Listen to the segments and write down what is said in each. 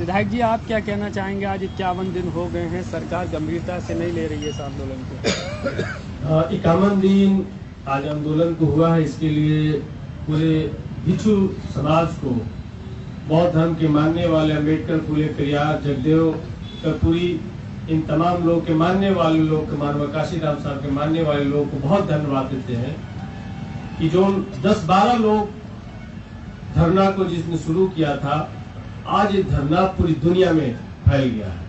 विधायक जी, आप क्या कहना चाहेंगे? आज 51 दिन हो गए हैं, सरकार गंभीरता से नहीं ले रही है इस आंदोलन को। 51 दिन आज आंदोलन को हुआ है, इसके लिए पूरे भिक्षु समाज को, बौद्ध धर्म के मानने वाले, अम्बेडकर, फुले, पेरियार, जगदेव, कर्पूरी, इन तमाम लोग के मानने वाले लोग, मानव काशीराम साहब के मानने वाले लोग को बहुत धन्यवाद देते हैं कि जो 10-12 लोग धरना को जिसने शुरू किया था, आज ये धरना पूरी दुनिया में फैल गया है।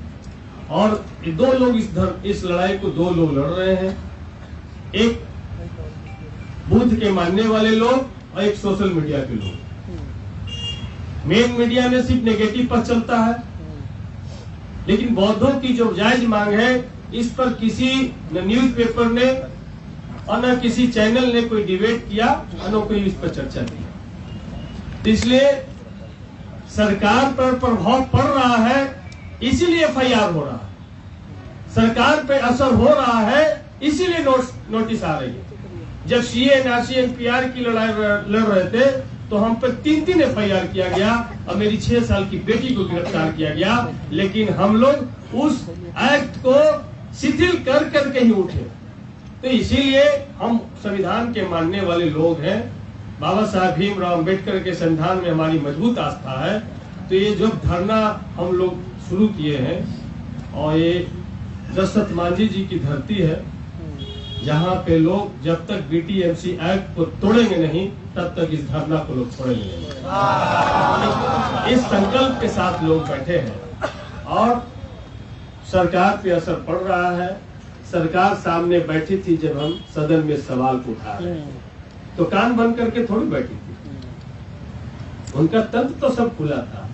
और ये दो लोग इस लड़ाई को दो लोग लड़ रहे हैं, एक बुद्ध के मानने वाले लोग और एक सोशल मीडिया के लोग। मेन मीडिया में सिर्फ नेगेटिव पर चलता है, लेकिन बौद्धों की जो जायज मांग है, इस पर किसी न न्यूज़पेपर ने और न किसी चैनल ने कोई डिबेट किया और न कोई इस पर चर्चा की। इसलिए सरकार पर प्रभाव पड़ रहा है, इसीलिए FIR हो रहा है। सरकार पे असर हो रहा है, इसीलिए नोटिस आ रही है। जब CA NRC NPR की लड़ाई लड़ रहे थे तो हम पर 3 FIR किया गया और मेरी 6 साल की बेटी को गिरफ्तार किया गया, लेकिन हम लोग उस एक्ट को शिथिल कर करके ही उठे। तो इसीलिए हम संविधान के मानने वाले लोग हैं, बाबा साहब भीमराव अम्बेडकर के संविधान में हमारी मजबूत आस्था है। तो ये जो धरना हम लोग शुरू किए हैं, और ये दशरथ मांझी जी की धरती है, जहाँ पे लोग जब तक BTMC एक्ट को तोड़ेंगे नहीं, तब तक इस धरना को लोग छोड़ेंगे नहीं। इस संकल्प के साथ लोग बैठे हैं और सरकार पे असर पड़ रहा है। सरकार सामने बैठी थी जब हम सदन में सवाल को उठा रहे हैं, तो कान बंद करके थोड़ी बैठी थी, उनका तंत्र तो सब खुला था।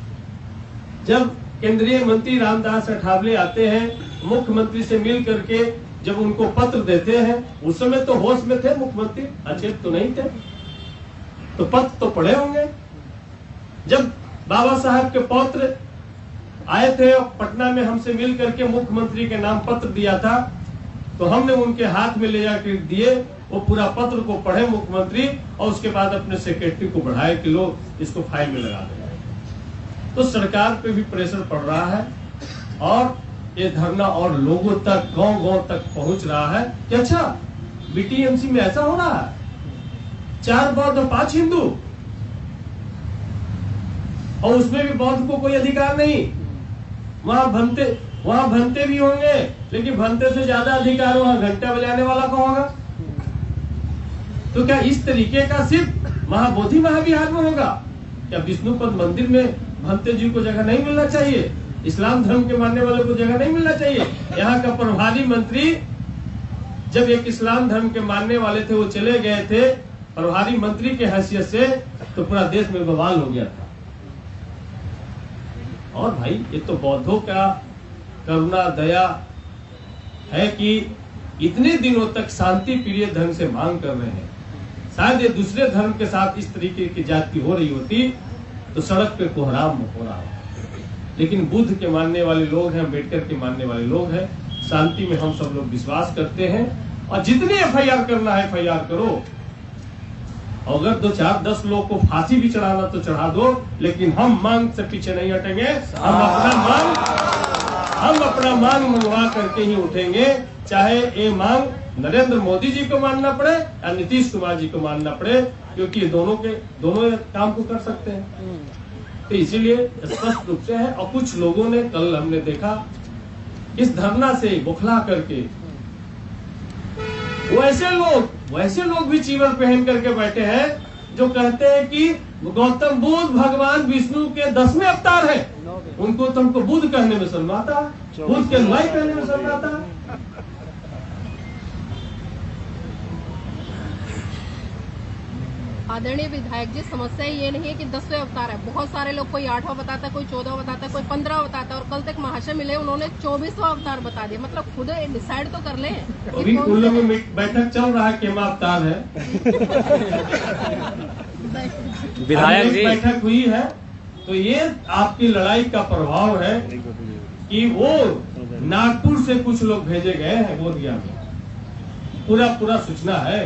जब केंद्रीय मंत्री रामदास अठावले आते हैं, मुख्यमंत्री से मिल करके जब उनको पत्र देते हैं, उस समय तो होश में थे मुख्यमंत्री, अचेत तो नहीं थे, तो पत्र तो पढ़े होंगे। जब बाबा साहब के पौत्र आए थे पटना में, हमसे मिल करके मुख्यमंत्री के नाम पत्र दिया था, तो हमने उनके हाथ में ले जाकर दिए, वो पूरा पत्र को पढ़े मुख्यमंत्री, और उसके बाद अपने सेक्रेटरी को बढ़ाए कि लोग इसको फाइल में लगा दें। तो सरकार पे भी प्रेशर पड़ रहा है और ये धरना और लोगों तक, गांव-गांव तक पहुंच रहा है कि अच्छा BTMC में ऐसा हो रहा है, 4 बौद्ध और 5 हिंदू, और उसमें भी बौद्ध को कोई अधिकार नहीं। वहां भंते भी होंगे, लेकिन भंते से ज्यादा अधिकार वहां घंटा बजाने वाला को होगा। तो क्या इस तरीके का सिर्फ महाबोधि महाविहार में होगा? क्या विष्णुपद मंदिर में भंते जी को जगह नहीं मिलना चाहिए? इस्लाम धर्म के मानने वालों को जगह नहीं मिलना चाहिए? यहाँ का प्रभारी मंत्री, जब एक इस्लाम धर्म के मानने वाले थे, वो चले गए थे प्रभारी मंत्री के हैसियत से, तो पूरा देश में बवाल हो गया था। और भाई, ये तो बौद्धों का करुणा दया है कि इतने दिनों तक शांति प्रिय ढंग से मांग कर रहे हैं। शायद ये दूसरे धर्म के साथ इस तरीके की जाति हो रही होती तो सड़क पे कोहराम हो रहा है, लेकिन बुद्ध के मानने वाले लोग हैं, अम्बेडकर के मानने वाले लोग हैं, शांति में हम सब लोग विश्वास करते हैं। और जितने FIR करना है FIR करो, अगर 2-4-10 लोग को फांसी भी चढ़ाना तो चढ़ा दो, लेकिन हम मांग से पीछे नहीं हटेंगे। हम अपना मांग मंगवा करके ही उठेंगे, चाहे ये मांग नरेंद्र मोदी जी को मानना पड़े या नीतीश कुमार जी को मानना पड़े, क्योंकि दोनों काम को कर सकते हैं। तो इसीलिए स्पष्ट रूप से है। और कुछ लोगों ने, कल हमने देखा, इस धरना से बौखला करके वैसे लोग भी चीवर पहन करके बैठे हैं जो कहते हैं कि गौतम बुद्ध भगवान विष्णु के 10वें अवतार हैं। उनको तो हमको बुद्ध कहने में शर्म आता, बुद्ध के अनुयायी कहने में शर्म आता। आदरणीय विधायक जी, समस्या ये नहीं है कि 10वें अवतार है। बहुत सारे लोग, कोई 8वां बताता है, कोई 14वां बताता है, कोई 15वां बताता है, और कल तक महाशय मिले, उन्होंने 24वां अवतार बता दिया। मतलब खुद डिसाइड तो कर ले। अभी उन लोगों में बैठक चल रहा है कि अवतार है। विधायक जी, बैठक हुई है, तो ये आपकी लड़ाई का प्रभाव है कि वो नागपुर से कुछ लोग भेजे गए हैं बोधगया में, पूरा सूचना है,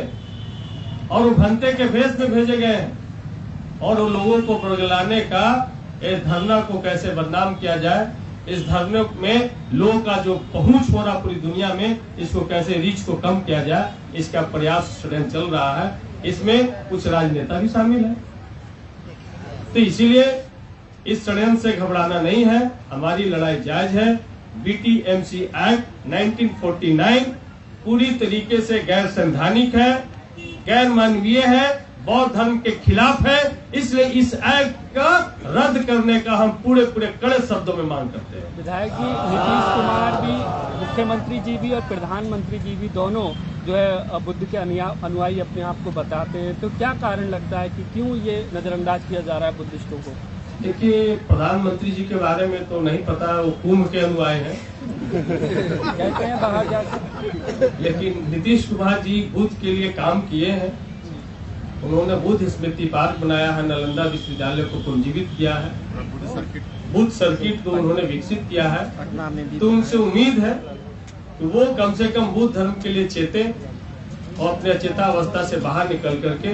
और वो भंते के भेष में भेजे गए हैं, और उन लोगों को प्रगलाने का इस धरना को कैसे बदनाम किया जाए, इस धरने में लोगों का जो पहुंच हो रहा पूरी दुनिया में, इसको कैसे रीच को कम किया जाए, इसका प्रयास षड्यंत्र चल रहा है। इसमें कुछ राजनेता भी शामिल है। तो इसीलिए इस षड्यंत्र से घबराना नहीं है, हमारी लड़ाई जायज है। बीटीएमसी एक्ट 1949 पूरी तरीके से गैर संवैधानिक है, गैर मानवीय है, बौद्ध धर्म के खिलाफ है। इसलिए इस एक्ट का रद्द करने का हम पूरे कड़े शब्दों में मांग करते हैं। विधायक जी, नीतीश कुमार भी, मुख्यमंत्री जी भी और प्रधानमंत्री जी भी दोनों जो है बुद्ध के अनुयायी अपने आप को बताते हैं, तो क्या कारण लगता है कि क्यों ये नजरअंदाज किया जा रहा है बुद्धिस्टों को? देखिए, प्रधानमंत्री जी के बारे में तो नहीं पता, वो कुंभ के अनुयायी हैं कहते हैं बाहर जाकर। लेकिन नीतीश कुमार जी बुद्ध के लिए काम किए हैं। उन्होंने बुद्ध स्मृति पार्क बनाया है, नालंदा विश्वविद्यालय को पुनर्जीवित किया है, बुद्ध सर्किट को उन्होंने विकसित किया है। तो उनसे उम्मीद है कि वो कम से कम बुद्ध धर्म के लिए चेते और अपने अचेतावस्था से बाहर निकल करके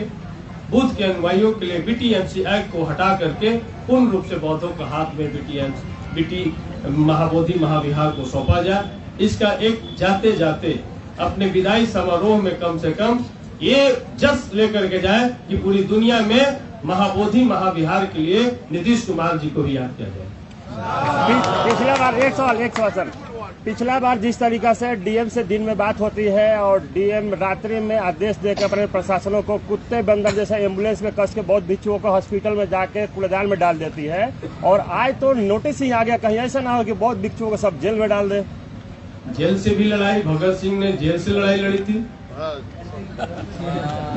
बुद्ध के अनुयायियों के लिए बीटीएमसी एक्ट को हटा करके पूर्ण रूप से बौद्धों के हाथ में महाबोधि महाविहार को सौंपा जाए। इसका एक जाते जाते अपने विदाई समारोह में कम से कम ये जस लेकर के जाए कि पूरी दुनिया में महाबोधि महाविहार के लिए नीतीश कुमार जी को भी याद किया जाए। पिछला बार एक सवाल सर, पिछला बार जिस तरीका से डीएम से दिन में बात होती है और डीएम रात्रि में आदेश देकर अपने प्रशासनों को कुत्ते बंदर जैसे एम्बुलेंस में कस के बहुत भिक्षुओं को हॉस्पिटल में जाके कूड़ेदान में डाल देती है, और आज तो नोटिस ही आ गया, कहीं ऐसा ना हो कि बहुत भिक्षुओं को सब जेल में डाल दे। जेल से भी लड़ाई, भगत सिंह ने जेल से लड़ाई लड़ी थी।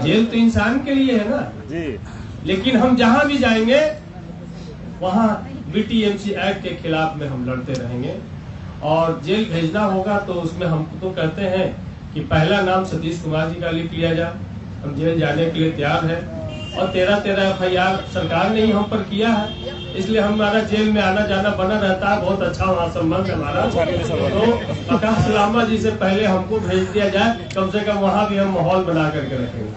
जेल तो इंसान के लिए है ना जी, लेकिन हम जहां भी जाएंगे वहां बीटीएमसी एक्ट के खिलाफ में हम लड़ते रहेंगे। और जेल भेजना होगा तो उसमें हम तो कहते हैं कि पहला नाम सतीश कुमार जी का लिख लिया जाए, हम जेल जाने के लिए तैयार है। और 13 FIR सरकार ने ही हम पर किया है, इसलिए हमारा जेल में आना जाना बना रहता है। बहुत अच्छा वहाँ संबंध हमारा। तो आकाश लामा जी से पहले हमको भेज दिया जाए, कम से कम वहाँ भी हम माहौल बना करके रखेंगे।